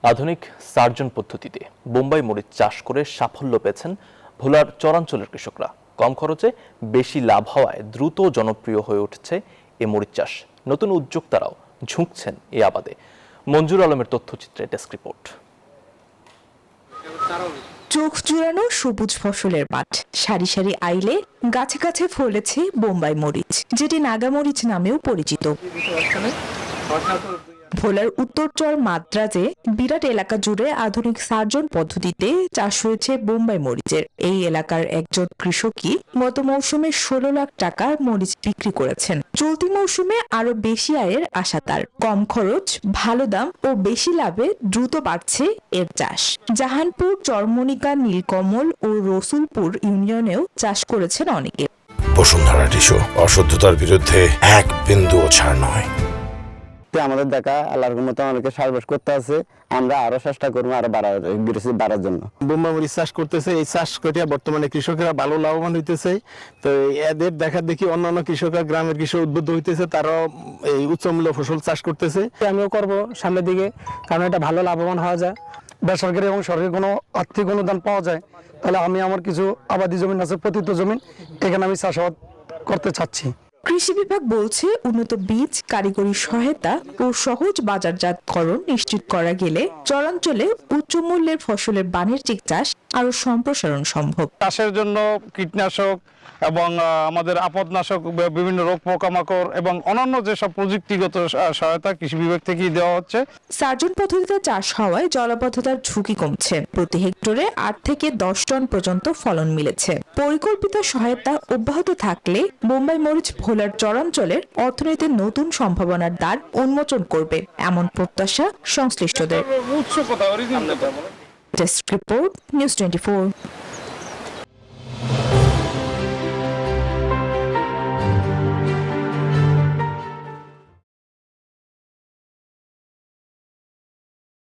আধুনিক সার্জন পদ্ধতিতে বোম্বাই মরিচ চাষ করে সাফল্য পেয়েছেন ভোলার চরাঞ্চলের কৃষকরা। কম খরচে বেশি লাভ হওয়ায় দ্রুত জনপ্রিয় হয়ে উঠছে এ মরিচ চাষ। নতুন উদ্যোক্তারাও ঝুঁকছেন এ আবাদে। মঞ্জুর আলমের তথ্যচিত্রে ডেস্ক রিপোর্ট। চোখ জুড়ানো সবুজ ফসলের মাঠ, সারি সারি আইলে গাছে গাছে ফলেছে বোম্বাই মরিচ, যেটি নাগা মরিচ নামেও পরিচিত। ভোলার উত্তরচর মাদ্রাজে বিরাট এলাকা জুড়ে আধুনিক সার্জন পদ্ধতিতে চাষ হয়েছে বোম্বাই মরিচের। এই এলাকার একজন কৃষকই গত মৌসুমে 16 লাখ টাকার মরিচ বিক্রি করেছেন। চলতি মৌসুমে আরো বেশি আয়ের আশা তার। কম খরচ, ভালো দাম ও বেশি লাভে দ্রুত বাড়ছে এর চাষ। জাহানপুর, চরমনিকা, নীলকমল ও রসুলপুর ইউনিয়নেও চাষ করেছেন অনেকে। বসুন্ধরা টিস্যু অশুদ্ধতার বিরুদ্ধে এক বিন্দুও ছাড় নয়। আমাদের দেখা আল্লাহর মতো অনেকে সার্ভিস করতে আছে, আমরা আরো চেষ্টা করবো আরো বাড়ার জন্য। বোম্বাই মরিচ চাষ করতেছে, এই চাষ করে বর্তমানে কৃষকেরা ভালো লাভবান হইতেছে। তো এদের দেখা দেখি অন্যান্য কৃষকরা, গ্রামের কৃষক উদ্বুদ্ধ হইতেছে, তারাও এই উচ্চমূল্য ফসল চাষ করতেছে। আমিও করব সামনের দিকে, কারণ এটা ভালো লাভবান হওয়া যায়। বেসরকারি এবং সরকারি কোনো আর্থিক অনুদান পাওয়া যায়, তাহলে আমি আমার কিছু আবাদি জমিন আছে, পতিত জমিন, এখানে আমি চাষাবাদ করতে চাচ্ছি। কৃষি বিভাগ বলছে উন্নত বীজ, কারিগরি সহায়তা ও সহজ বাজারজাতকরণ নিশ্চিত করা গেলে চরাঞ্চলে উচ্চ মূল্যের ফসলের বাণিজ্যিক চাষ আরো সম্প্রসারণ সম্ভব। চাষের জন্য কীটনাশক এবং আমাদের আপদনাশক, বিভিন্ন রোগ পোকামাকড় এবং অন্যান্য যেসব প্রযুক্তিগত সহায়তা কৃষি বিভাগ থেকেই দেওয়া হচ্ছে। সার্জন পদ্ধতিতে চাষ হওয়ায় জলাবদ্ধতার ঝুঁকি কমছে। প্রতি হেক্টরে 8 থেকে 10 টন পর্যন্ত ফলন মিলেছে। পরিকল্পিত সহায়তা অব্যাহত থাকলে বোম্বাই মরিচ ভোলার চরাঞ্চলের অর্থনীতির নতুন সম্ভাবনার দ্বার উন্মোচন করবে, এমন প্রত্যাশা সংশ্লিষ্টদের। Desk report, news 24।